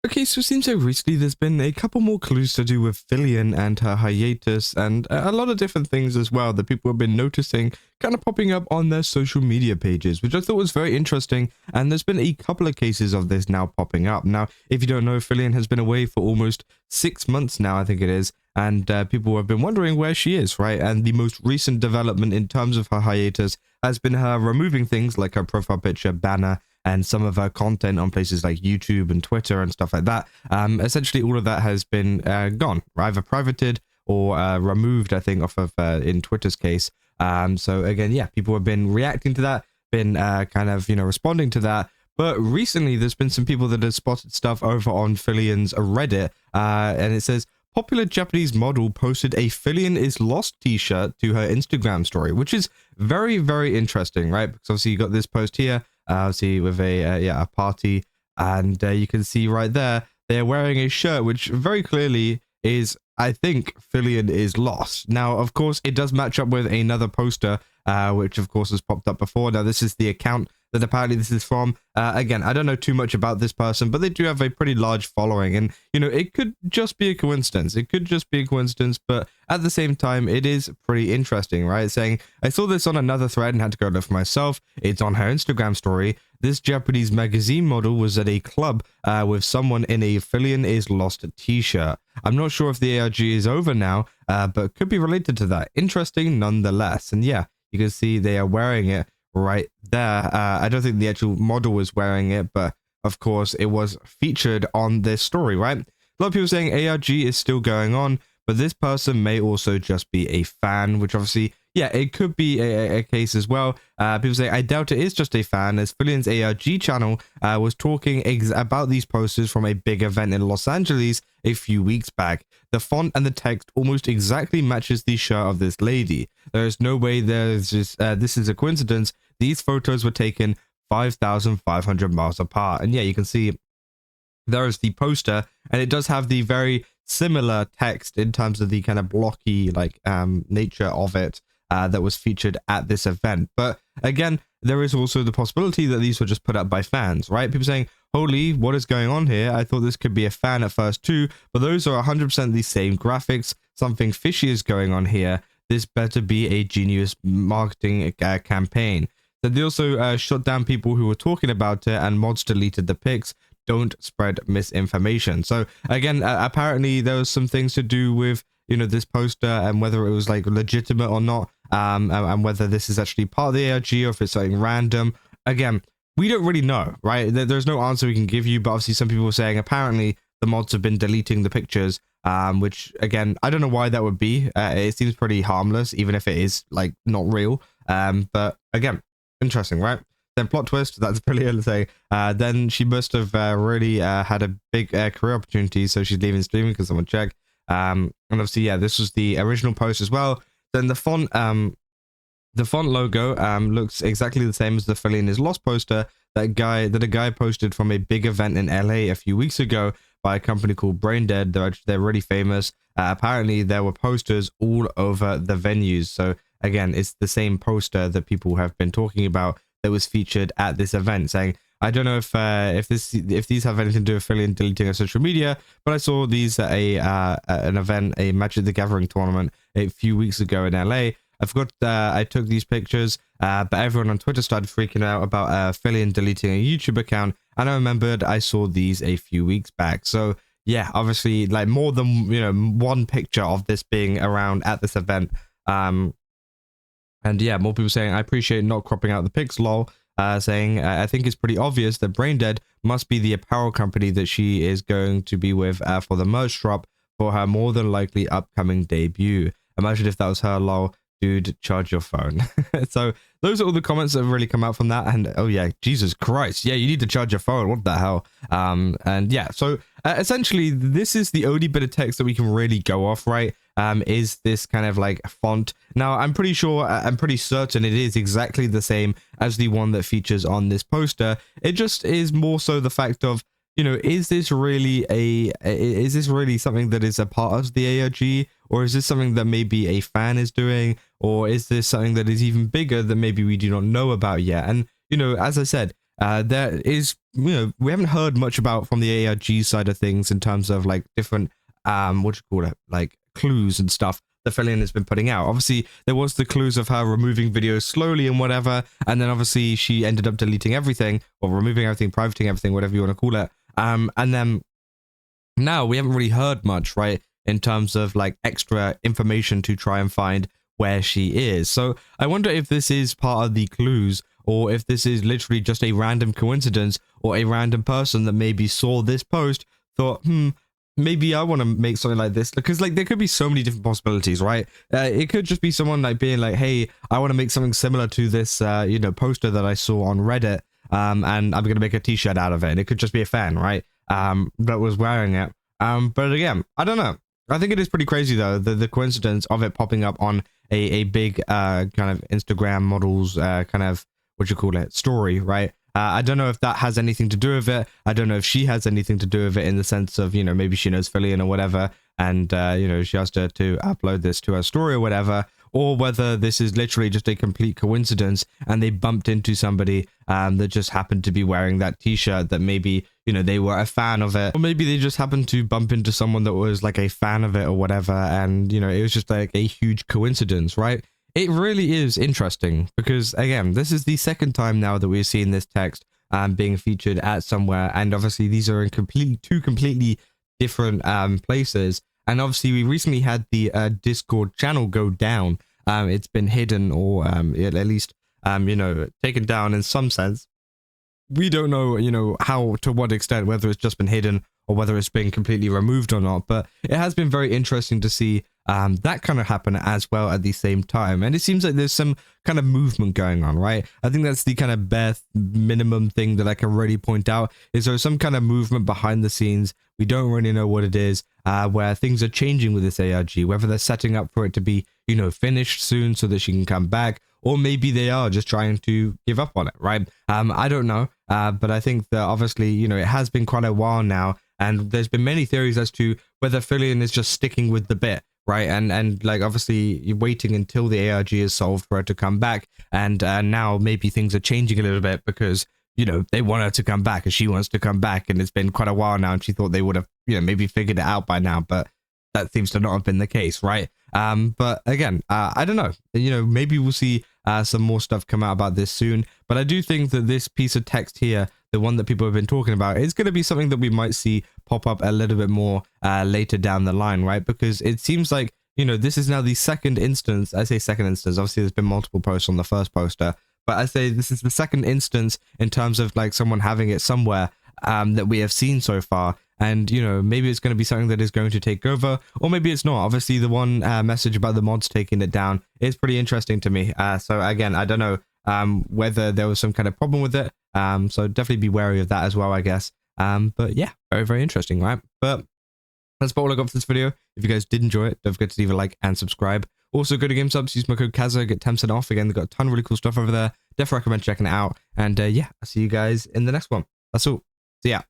Okay, so it seems like recently there's been a couple more clues to do with Filian and her hiatus, and a lot of different things as well that people have been noticing kind of popping up on their social media pages, which I thought was very interesting. And there's been a couple of cases of this now popping up. Now, if you don't know, Filian has been away for almost 6 months now, I think it is, and people have been wondering where she is, right? And the most recent development in terms of her hiatus has been her removing things like her profile picture, banner, and some of her content on places like YouTube and Twitter and stuff like that. Essentially, all of that has been gone, either privated or removed, I think, off of, in Twitter's case. So again, yeah, people have been reacting to that, been kind of, responding to that. But recently, there's been some people that have spotted stuff over on Filian's Reddit, and it says, popular Japanese model posted a Filian Is Lost t-shirt to her Instagram story, which is very, very interesting, right? Because obviously you got this post here, see with a party, and you can see right there they're wearing a shirt which very clearly is, I think, Filian Is Lost. Now, of course, it does match up with another poster, which of course has popped up before. Now, this is the account that apparently this is from. Again, I don't know too much about this person, but they do have a pretty large following, and it could just be a coincidence. It could just be a coincidence, but at the same time, it is pretty interesting, right? Saying, I saw this on another thread and had to go look for myself. It's on her Instagram story. This Japanese magazine model was at a club with someone in a Filian Is Lost t-shirt. I'm not sure if the ARG is over now, but could be related to that. Interesting nonetheless. And yeah, you can see they are wearing it right there. I don't think the actual model was wearing it, but of course it was featured on this story, right? A lot of people saying ARG is still going on, but this person may also just be a fan, which obviously, yeah, it could be a case as well. People say, I doubt it is just a fan, as Filian's ARG channel was talking about these posters from a big event in Los Angeles a few weeks back. The font and the text almost exactly matches the shirt of this lady. There is no way this is a coincidence. These photos were taken 5,500 miles apart. And yeah, you can see there is the poster, and it does have the very similar text in terms of the kind of blocky nature of it that was featured at this event. But again, there is also the possibility that these were just put up by fans, right? People saying, holy, what is going on here? I thought this could be a fan at first too, but those are 100% the same graphics. Something fishy is going on here. This better be a genius marketing campaign. So they also shut down people who were talking about it, and mods deleted the pics. Don't spread misinformation. So again, apparently there was some things to do with this poster and whether it was legitimate or not, and whether this is actually part of the ARG or if it's something random. Again, we don't really know, right? There's no answer we can give you, but obviously some people are saying apparently the mods have been deleting the pictures, which again, I don't know why that would be. It seems pretty harmless, even if it is not real. But again, interesting, right? Then plot twist, that's brilliant. Saying then she must have really had a big career opportunity, so she's leaving streaming because someone checked. And obviously, yeah, this was the original post as well. Then the font logo looks exactly the same as the Filian Is Lost poster that a guy posted from a big event in LA a few weeks ago by a company called Braindead. They're really famous. Apparently, there were posters all over the venues. So again, it's the same poster that people have been talking about that was featured at this event, saying, I don't know if these have anything to do with Filian deleting her social media, but I saw these at an event, a Magic the Gathering tournament a few weeks ago in LA. I forgot I took these pictures, but everyone on Twitter started freaking out about Filian deleting a YouTube account, and I remembered I saw these a few weeks back. So yeah, obviously more than one picture of this being around at this event. And yeah, more people saying, I appreciate not cropping out the pics, lol. Saying, I think it's pretty obvious that Braindead must be the apparel company that she is going to be with for the merch drop for her more than likely upcoming debut. Imagine if that was her, lol. Dude, charge your phone. So those are all the comments that have really come out from that. And oh yeah, Jesus Christ. Yeah, you need to charge your phone. What the hell? And yeah, so essentially, this is the only bit of text that we can really go off, right? Is this kind of font. Now, I'm pretty certain it is exactly the same as the one that features on this poster. It just is more so the fact of, is this really something that is a part of the ARG, or is this something that maybe a fan is doing, or is this something that is even bigger that maybe we do not know about yet? And as I said, there is, we haven't heard much about from the ARG side of things in terms of like different, what you call it, like clues and stuff that Filian has been putting out. Obviously, there was the clues of her removing videos slowly and whatever, and then obviously she ended up deleting everything, or removing everything, privating everything, whatever you want to call it. And then now we haven't really heard much, right, in terms of like extra information to try and find where she is. So I wonder if this is part of the clues, or if this is literally just a random coincidence, or a random person that maybe saw this post, thought, maybe I want to make something like this, because like there could be so many different possibilities, right? It could just be someone like being like, hey, I want to make something similar to this poster that I saw on Reddit, and I'm gonna make a t-shirt out of it. And it could just be a fan, right, that was wearing it. But again, I don't know. I think it is pretty crazy though, the coincidence of it popping up on a big kind of Instagram models kind of, what you call it, story, right? I don't know if that has anything to do with it. I don't know if she has anything to do with it in the sense of, maybe she knows Filian or whatever, and, she asked her to upload this to her story or whatever, or whether this is literally just a complete coincidence and they bumped into somebody that just happened to be wearing that t-shirt, that maybe, they were a fan of it, or maybe they just happened to bump into someone that was like a fan of it or whatever, and, it was just like a huge coincidence, right? It really is interesting because, again, this is the second time now that we've seen this text being featured at somewhere, and obviously these are in two completely different places. And obviously we recently had the Discord channel go down. It's been hidden, or at least taken down in some sense. We don't know, how, to what extent, whether it's just been hidden or whether it's been completely removed or not, but it has been very interesting to see that kind of happen as well at the same time. And it seems like there's some kind of movement going on, right? I think that's the kind of bare minimum thing that I can really point out, is there's some kind of movement behind the scenes. We don't really know what it is, where things are changing with this ARG, whether they're setting up for it to be, finished soon so that she can come back, or maybe they are just trying to give up on it, right? I don't know, but I think that obviously, it has been quite a while now, and there's been many theories as to whether Filian is just sticking with the bit, right? And like, obviously you're waiting until the ARG is solved for her to come back, and now maybe things are changing a little bit because, they want her to come back and she wants to come back, and it's been quite a while now, and she thought they would have, maybe figured it out by now, but that seems to not have been the case, right? But again, I don't know, maybe we'll see some more stuff come out about this soon, but I do think that this piece of text here, the one that people have been talking about, is going to be something that we might see pop up a little bit more later down the line, right? Because it seems like, this is now the second instance. I say second instance, obviously there's been multiple posts on the first poster, but I say this is the second instance in terms of like someone having it somewhere that we have seen so far. And, maybe it's going to be something that is going to take over, or maybe it's not. Obviously, the one message about the mods taking it down is pretty interesting to me. So again, I don't know whether there was some kind of problem with it. So definitely be wary of that as well, I guess. But yeah, very, very interesting, right? But that's all I got for this video. If you guys did enjoy it, don't forget to leave a like and subscribe. Also, go to GameSubs, use my code Kazza, get 10% off. Again, they've got a ton of really cool stuff over there. Definitely recommend checking it out. And yeah, I'll see you guys in the next one. That's all. See ya.